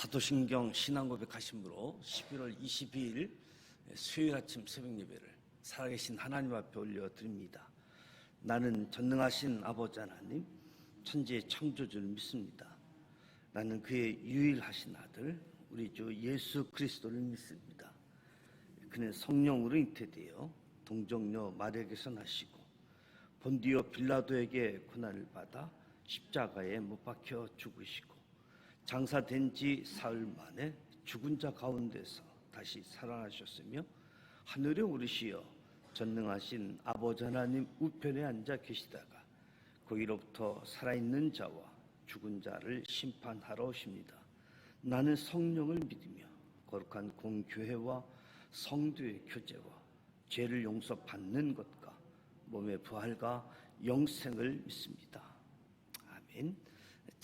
사도신경 신앙고백 하심으로 11월 22일 수요일 아침 새벽 예배를 살아계신 하나님 앞에 올려드립니다. 나는 전능하신 아버지 하나님, 천지의 창조주를 믿습니다. 나는 그의 유일하신 아들 우리 주 예수 그리스도를 믿습니다. 그는 성령으로 잉태되어 동정녀 마리아에게서 나시고 본디오 빌라도에게 고난을 받아 십자가에 못 박혀 죽으시고 장사된 지 사흘 만에 죽은 자 가운데서 다시 살아나셨으며 하늘에 오르시어 전능하신 아버지 하나님 우편에 앉아 계시다가 거기로부터 살아있는 자와 죽은 자를 심판하러 오십니다. 나는 성령을 믿으며 거룩한 공교회와 성도의 교제와 죄를 용서받는 것과 몸의 부활과 영생을 믿습니다. 아멘.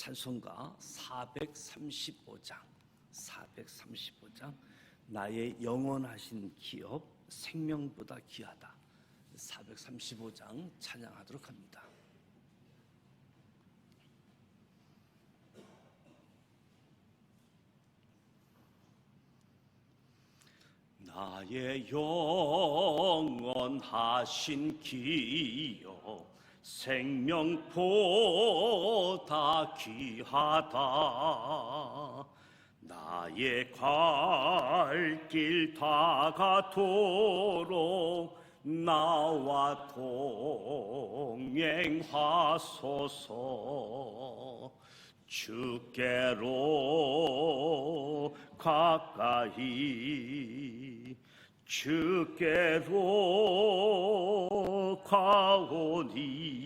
찬송가 435장 나의 영원하신 기업 생명보다 귀하다. 435장 찬양하도록 합니다. 나의 영원하신 기업 생명보다 귀하다. 나의 갈 길 다가도록 나와 동행하소서. 주께로 가까이 주께로 가오니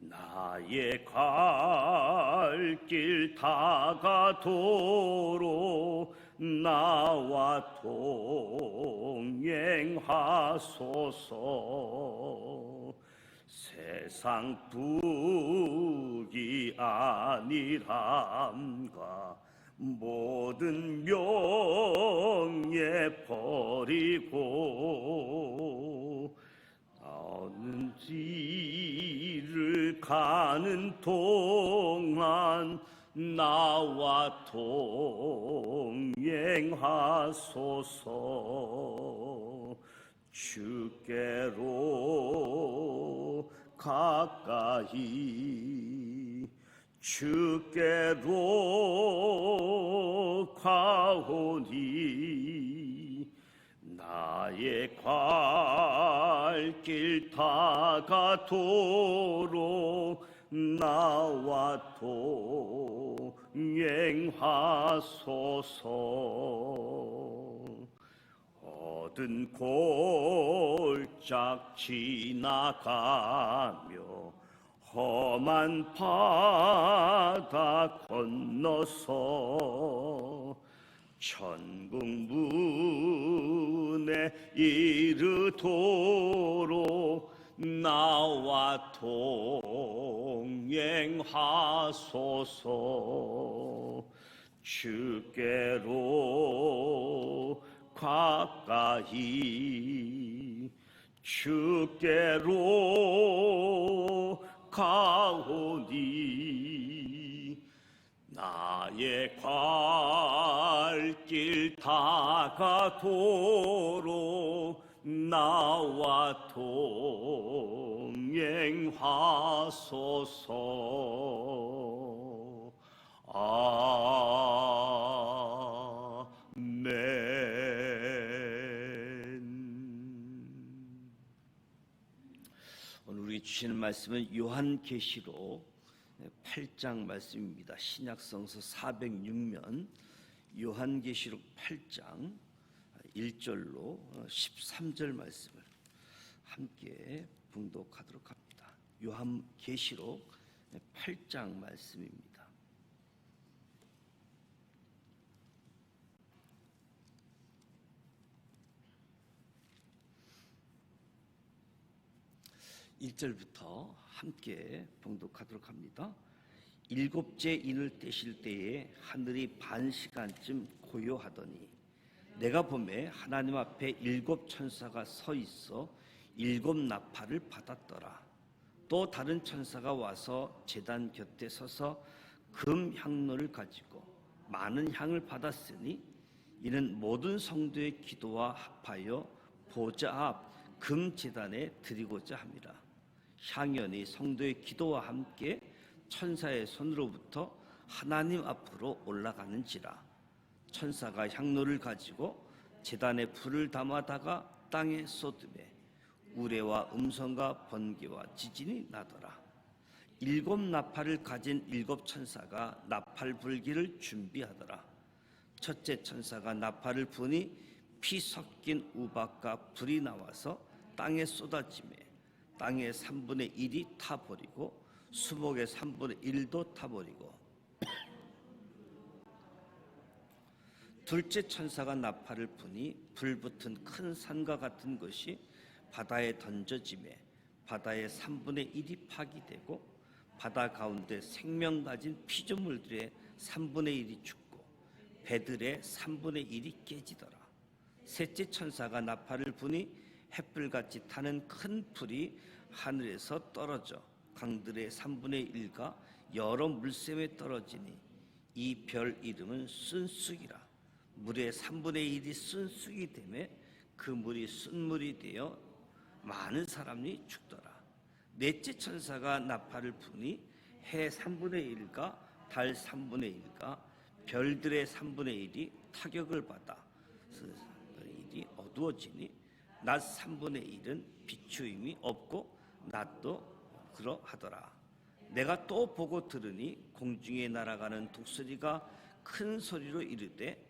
나의 갈 길 다가도록 나와 동행하소서. 세상 북이 아니람과 모든 명예 버리고 나는 길을 가는 동안 나와 동행하소서. 주께로 가까이 주께로 가오니 나의 갈 길 다가도록 나와 동행하소서. 얻은 골짝 지나가며 험한 바다 건너서 천국 문에 이르도록 나와 동행하소서. 주께로 가까이 주께로 가오니 나의 갈 길 다가도록 나와 동행하소서. 오늘 우리 주시는 말씀은 요한계시록 8장 말씀입니다. 신약성서 406면 요한계시록 8장 1절로 13절 말씀을 함께 봉독하도록 합니다. 요한계시록 8장 말씀입니다. (1절부터) 함께 봉독하도록 합니다. 일곱째 인을 떼실 때에 하늘이 반 시간쯤 고요하더니 내가 보매 하나님 앞에 일곱 천사가 서 있어 일곱 나팔을 받았더라. 또 다른 천사가 와서 제단 곁에 서서 금 향로를 가지고 많은 향을 받았으니 이는 모든 성도의 기도와 합하여 보좌 앞 금제단에 드리고자 함이라. 향연이 성도의 기도와 함께 천사의 손으로부터 하나님 앞으로 올라가는지라. 천사가 향로를 가지고 제단에 불을 담아다가 땅에 쏟음에 우레와 음성과 번개와 지진이 나더라. 7 나팔을 가진 7 천사가 나팔 불기를 준비하더라. 첫째 천사가 나팔을 부니 피 섞인 우박과 불이 나와서 땅에 쏟아지매 땅의 3분의 1이 타버리고 수목의 3분의 1도 타버리고, 둘째 천사가 나팔을 부니 불붙은 큰 산과 같은 것이 바다에 던져지매 바다의 3분의 1이 파기되고 바다 가운데 생명 가진 피조물들의 3분의 1이 죽고 배들의 3분의 1이 깨지더라. 셋째 천사가 나팔을 부니 햇불같이 타는 큰 불이 하늘에서 떨어져 강들의 3분의 1과 여러 물샘에 떨어지니 이 별 이름은 순쑥이라. 물의 3분의 1이 순쑥이 되매 그 물이 순물이 되어 많은 사람이 죽더라. 넷째 천사가 나팔을 부니 해 3분의 1과 달 3분의 1과 별들의 3분의 1이 타격을 받아 일이 어두워지니 낮 3분의 1은 비추임이 없고 낮도 그러하더라. 내가 또 보고 들으니 공중에 날아가는 독수리가 큰 소리로 이르되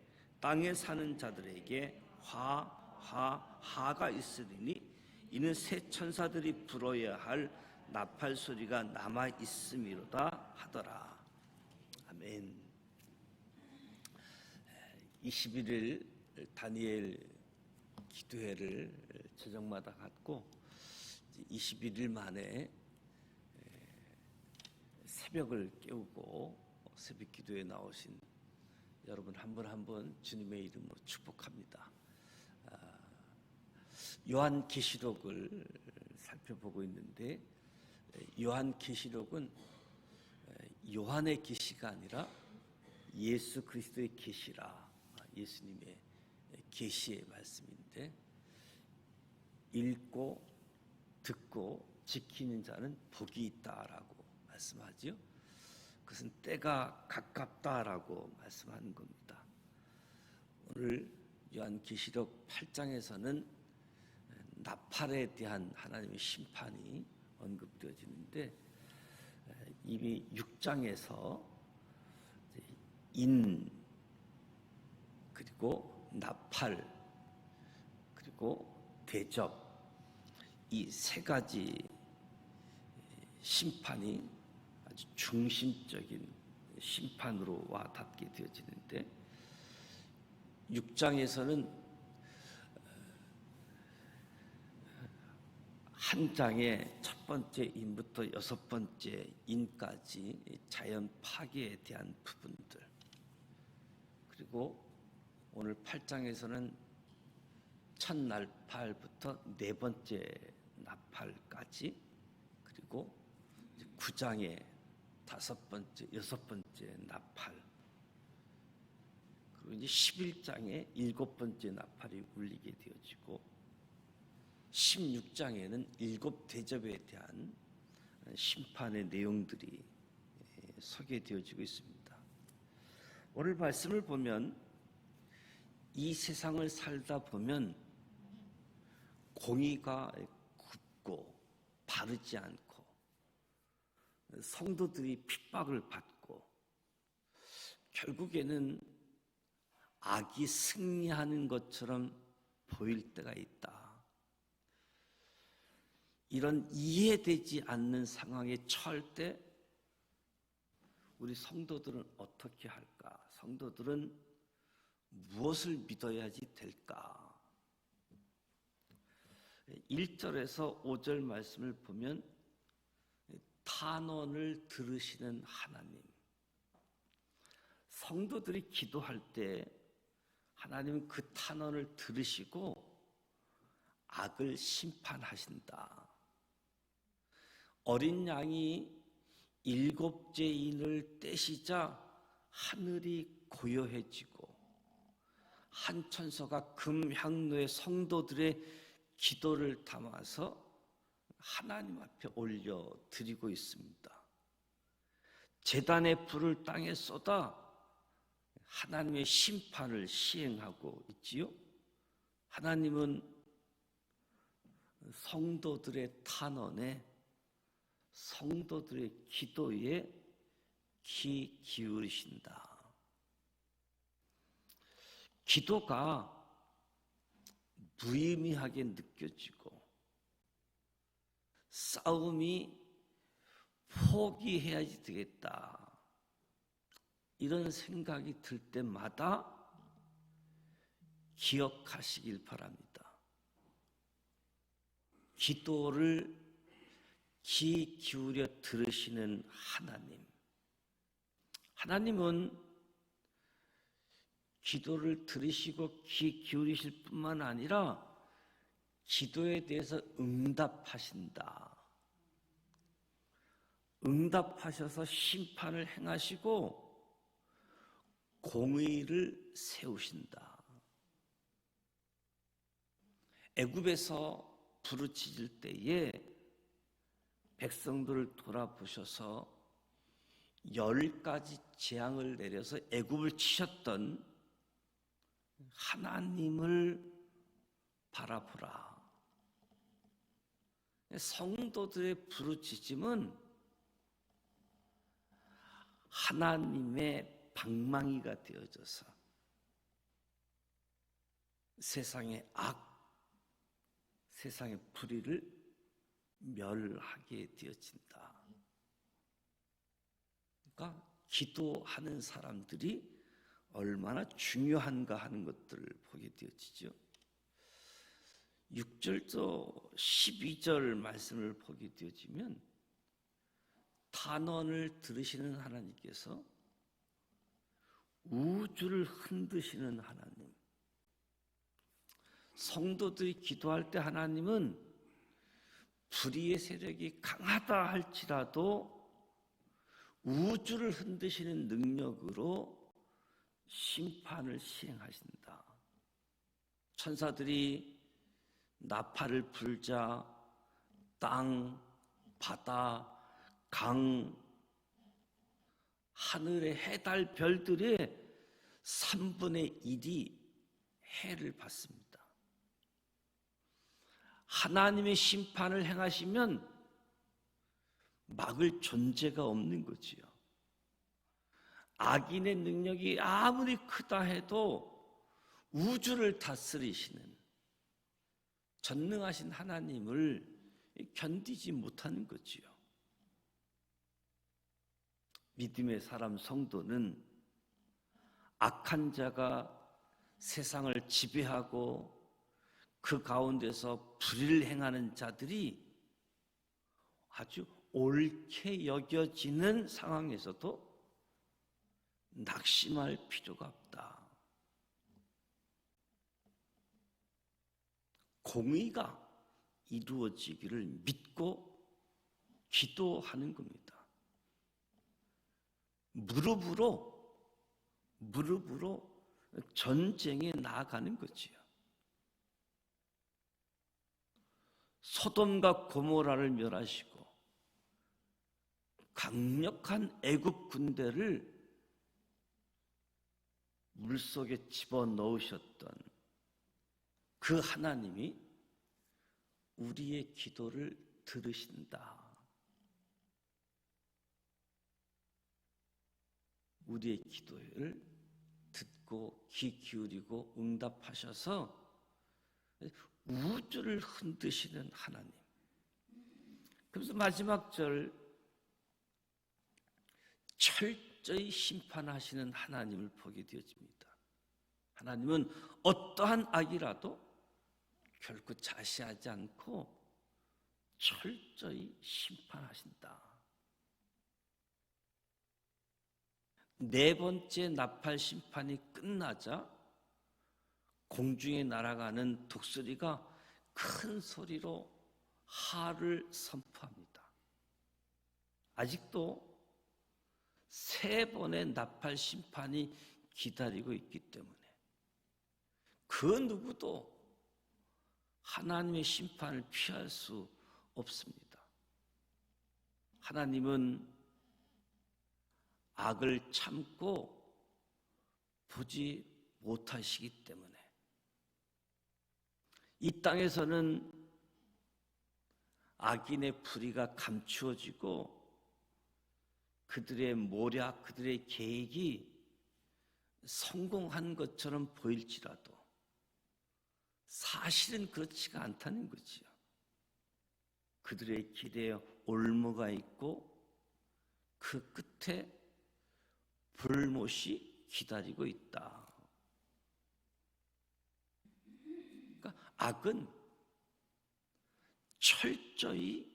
땅에 사는 자들에게 하가 있으리니 이는 새 천사들이 불어야 할 나팔 소리가 남아 있음이로다 하더라. 아멘. 21일 다니엘 기도회를 저녁마다 갖고 21일 만에 새벽을 깨우고 새벽 기도에 나오신 여러분 한 분 한 분 주님의 이름으로 축복합니다. 요한계시록을 살펴보고 있는데 요한계시록은 요한의 계시가 아니라 예수 그리스도의 계시라, 예수님의 계시의 말씀인데 읽고 듣고 지키는 자는 복이 있다라고 말씀하지요. 그것은 때가 가깝다라고 말씀하는 겁니다. 오늘 요한계시록 8장에서는 나팔에 대한 하나님의 심판이 언급되어지는데 이미 6장에서 인 그리고 나팔 그리고 대접 이 세 가지 심판이 아주 중심적인 심판으로 와 닿게 되어지는데 6장에서는 한 장의 첫 번째 인부터 6번째 인까지 자연 파괴에 대한 부분들, 그리고 오늘 8장에서는 첫 나팔부터 4번째 나팔까지, 그리고 9장의 5번째, 6번째 나팔, 그리고 이제 11장에 7번째 나팔이 울리게 되어지고 16장에는 7 대접에 대한 심판의 내용들이 소개되어지고 있습니다. 오늘 말씀을 보면 이 세상을 살다 보면 공의가 굽고 바르지 않고 성도들이 핍박을 받고 결국에는 악이 승리하는 것처럼 보일 때가 있다. 이런 이해되지 않는 상황에 처할 때 우리 성도들은 어떻게 할까? 성도들은 무엇을 믿어야지 될까? 1절에서 5절 말씀을 보면 탄원을 들으시는 하나님, 성도들이 기도할 때 하나님은 그 탄원을 들으시고 악을 심판하신다. 어린 양이 7째 인을 떼시자 하늘이 고요해지고 한 천사가 금향로에 성도들의 기도를 담아서 하나님 앞에 올려드리고 있습니다. 제단의 불을 땅에 쏟아 하나님의 심판을 시행하고 있지요. 하나님은 성도들의 탄원에, 성도들의 기도에 귀 기울이신다. 기도가 무의미하게 느껴지고 싸움이 포기해야지 되겠다, 이런 생각이 들 때마다 기억하시길 바랍니다. 기도를 귀 기울여 들으시는 하나님, 하나님은 기도를 들으시고 귀 기울이실 뿐만 아니라 기도에 대해서 응답하신다. 응답하셔서 심판을 행하시고 공의를 세우신다. 애굽에서 부르짖을 때에 백성들을 돌아보셔서 10가지 재앙을 내려서 애굽을 치셨던 하나님을 바라보라. 성도들의 부르짖음은 하나님의 방망이가 되어져서 세상의 악, 세상의 불의를 멸하게 되어진다. 그러니까 기도하는 사람들이 얼마나 중요한가 하는 것들을 보게 되어지죠. 6절도 12절 말씀을 보게 되어지면 탄원을 들으시는 하나님께서 우주를 흔드시는 하나님, 성도들이 기도할 때 하나님은 불의의 세력이 강하다 할지라도 우주를 흔드시는 능력으로 심판을 시행하신다. 천사들이 나팔을 불자 땅, 바다, 강, 하늘의 해, 달, 별들의 3분의 1이 해를 받습니다. 하나님의 심판을 행하시면 막을 존재가 없는 거지요. 악인의 능력이 아무리 크다 해도 우주를 다스리시는 전능하신 하나님을 견디지 못하는 거지요. 믿음의 사람 성도는 악한 자가 세상을 지배하고 그 가운데서 불의를 행하는 자들이 아주 옳게 여겨지는 상황에서도 낙심할 필요가 없다. 공의가 이루어지기를 믿고 기도하는 겁니다. 무릎으로 전쟁에 나아가는 거지요. 소돔과 고모라를 멸하시고 강력한 애굽 군대를 물속에 집어넣으셨던 그 하나님이 우리의 기도를 들으신다. 우리의 기도를 듣고 귀 기울이고 응답하셔서 우주를 흔드시는 하나님. 그래서 마지막 절 철저히 심판하시는 하나님을 보게 되어집니다. 하나님은 어떠한 악이라도 결코 자시하지 않고 철저히 심판하신다. 네 번째 나팔 심판이 끝나자 공중에 날아가는 독수리가 큰 소리로 하를 선포합니다. 아직도 세 번의 나팔 심판이 기다리고 있기 때문에 그 누구도 하나님의 심판을 피할 수 없습니다. 하나님은 악을 참고 보지 못하시기 때문에 이 땅에서는 악인의 불의가 감추어지고 그들의 모략, 그들의 계획이 성공한 것처럼 보일지라도 사실은 그렇지가 않다는 거지요. 그들의 길에 올무가 있고 그 끝에 불못이 기다리고 있다. 그러니까 악은 철저히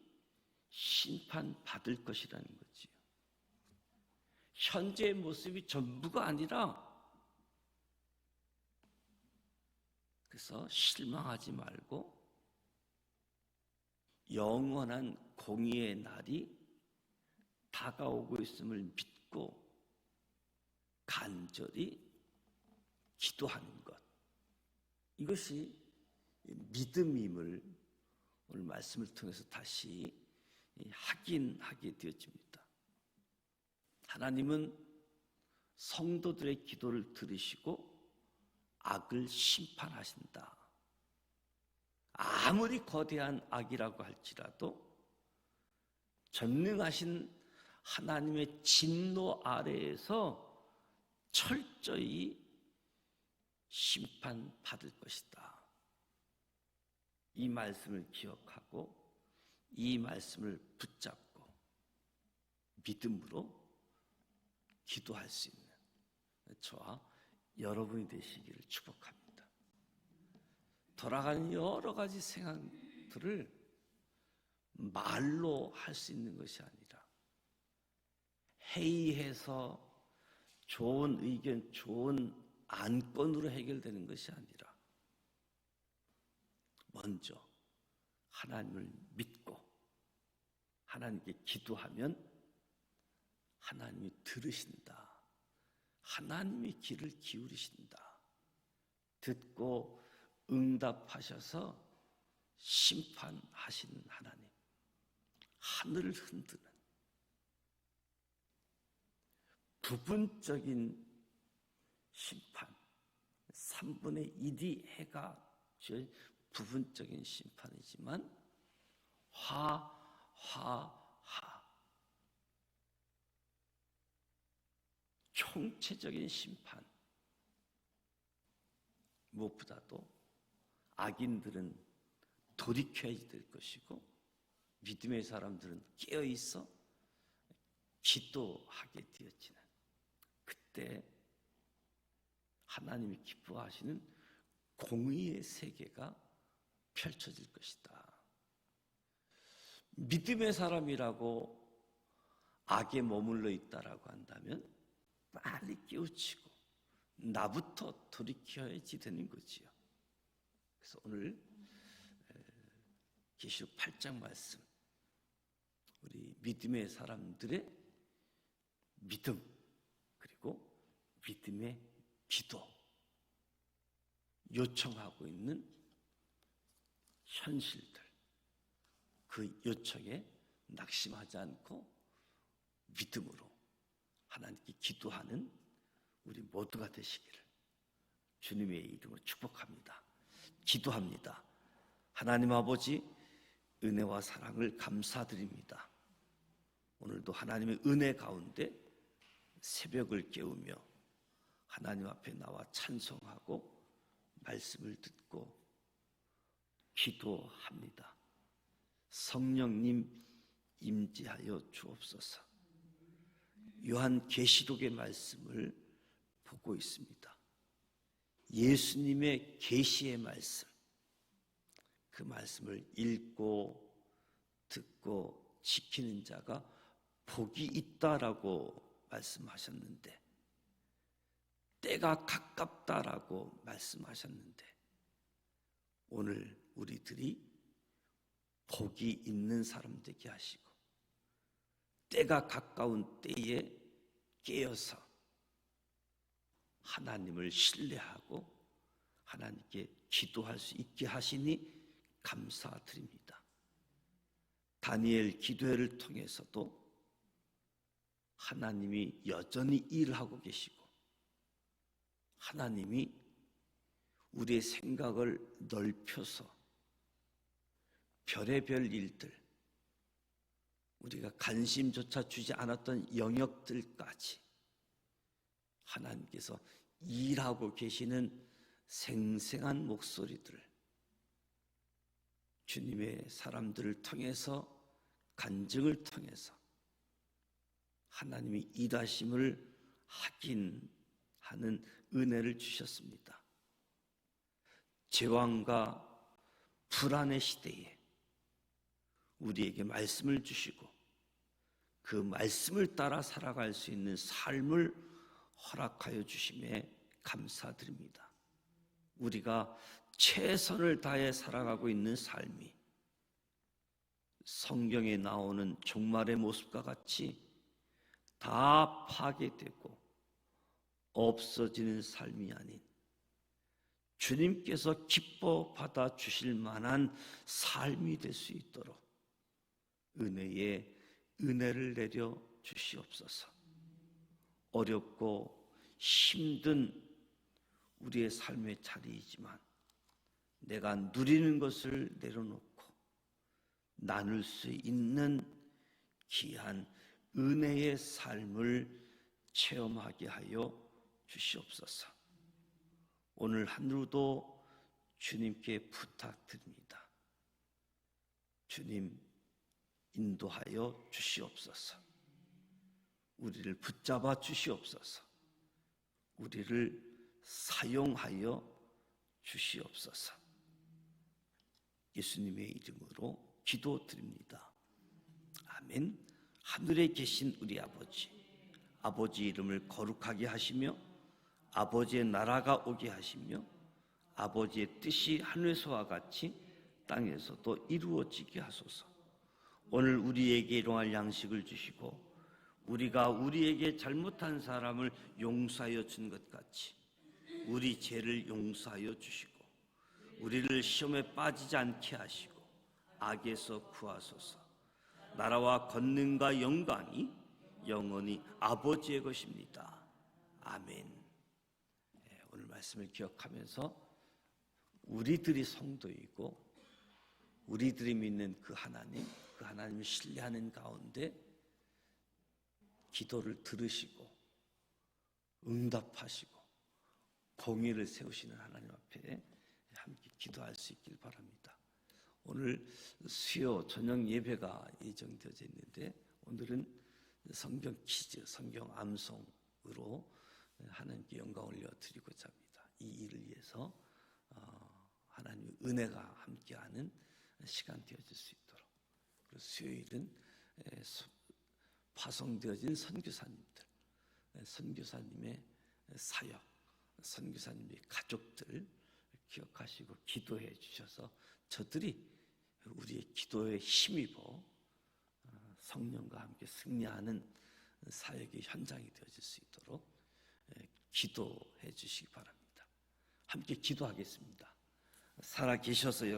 심판받을 것이라는 거지요. 현재의 모습이 전부가 아니라, 그래서 실망하지 말고 영원한 공의의 날이 다가오고 있음을 믿고 간절히 기도하는 것, 이것이 믿음임을 오늘 말씀을 통해서 다시 확인하게 되어집니다. 하나님은 성도들의 기도를 들으시고 악을 심판하신다. 아무리 거대한 악이라고 할지라도 전능하신 하나님의 진노 아래에서 철저히 심판받을 것이다. 이 말씀을 기억하고 이 말씀을 붙잡고 믿음으로 기도할 수 있는 저와 여러분이 되시기를 축복합니다. 돌아가는 여러 가지 생각들을 말로 할 수 있는 것이 아니라 회의해서 좋은 의견, 좋은 안건으로 해결되는 것이 아니라 먼저 하나님을 믿고 하나님께 기도하면 하나님이 들으신다. 하나님의 귀를 기울이신다. 듣고 응답하셔서 심판하시는 하나님, 하늘을 흔드는 부분적인 심판, 3분의 1이 해가 질 부분적인 심판이지만 총체적인 심판, 무엇보다도 악인들은 돌이켜야 될 것이고 믿음의 사람들은 깨어있어 기도하게 되어지는, 그때 하나님이 기뻐하시는 공의의 세계가 펼쳐질 것이다. 믿음의 사람이라고 악에 머물러 있다라고 한다면 빨리 깨우치고 나부터 돌이켜야지 되는 거지요. 그래서 오늘 계시록 8장 말씀, 우리 믿음의 사람들의 믿음 그리고 믿음의 기도, 요청하고 있는 현실들, 그 요청에 낙심하지 않고 믿음으로 하나님께 기도하는 우리 모두가 되시기를 주님의 이름으로 축복합니다. 기도합니다. 하나님 아버지, 은혜와 사랑을 감사드립니다. 오늘도 하나님의 은혜 가운데 새벽을 깨우며 하나님 앞에 나와 찬송하고 말씀을 듣고 기도합니다. 성령님 임재하여 주옵소서. 요한계시록의 말씀을 보고 있습니다. 예수님의 계시의 말씀, 그 말씀을 읽고 듣고 지키는 자가 복이 있다라고 말씀하셨는데, 때가 가깝다라고 말씀하셨는데, 오늘 우리들이 복이 있는 사람 되게 하시고 때가 가까운 때에 깨어서 하나님을 신뢰하고 하나님께 기도할 수 있게 하시니 감사드립니다. 다니엘 기도회를 통해서도 하나님이 여전히 일하고 계시고 하나님이 우리의 생각을 넓혀서 별의별 일들, 우리가 관심조차 주지 않았던 영역들까지 하나님께서 일하고 계시는 생생한 목소리들을 주님의 사람들을 통해서, 간증을 통해서 하나님이 일하심을 확인하는 은혜를 주셨습니다. 제왕과 불안의 시대에 우리에게 말씀을 주시고 그 말씀을 따라 살아갈 수 있는 삶을 허락하여 주심에 감사드립니다. 우리가 최선을 다해 살아가고 있는 삶이 성경에 나오는 종말의 모습과 같이 다 파괴되고 없어지는 삶이 아닌 주님께서 기뻐 받아 주실 만한 삶이 될 수 있도록 은혜에 은혜를 내려 주시옵소서. 어렵고 힘든 우리의 삶의 자리이지만 내가 누리는 것을 내려놓고 나눌 수 있는 귀한 은혜의 삶을 체험하게 하여 주시옵소서. 오늘 하루도 주님께 부탁드립니다. 주님 인도하여 주시옵소서. 우리를 붙잡아 주시옵소서. 우리를 사용하여 주시옵소서. 예수님의 이름으로 기도드립니다. 아멘. 하늘에 계신 우리 아버지, 아버지 이름을 거룩하게 하시며 아버지의 나라가 오게 하시며 아버지의 뜻이 하늘에서와 같이 땅에서도 이루어지게 하소서. 오늘 우리에게 일용할 양식을 주시고 우리가 우리에게 잘못한 사람을 용서하여 준 것 같이 우리 죄를 용서하여 주시고 우리를 시험에 빠지지 않게 하시고 악에서 구하소서. 나라와 권능과 영광이 영원히 아버지의 것입니다. 아멘. 오늘 말씀을 기억하면서 우리들이 성도이고 우리들이 믿는 그 하나님을 신뢰하는 가운데 기도를 들으시고 응답하시고 공의를 세우시는 하나님 앞에 함께 기도할 수 있길 바랍니다. 오늘 수요 저녁 예배가 예정되어져 있는데 오늘은 성경 퀴즈, 성경 암송으로 하나님께 영광 올려드리고자 합니다. 이 일을 위해서 하나님의 은혜가 함께하는 시간 되어질 수 있도록. 그리고 수요일은 파송되어진 선교사님들, 선교사님의 사역, 선교사님의 가족들 기억하시고 기도해 주셔서 저들이 우리의 기도에 힘입어 성령과 함께 승리하는 사역의 현장이 되어질 수 있도록 기도해 주시기 바랍니다. 함께 기도하겠습니다. 살아 계셔서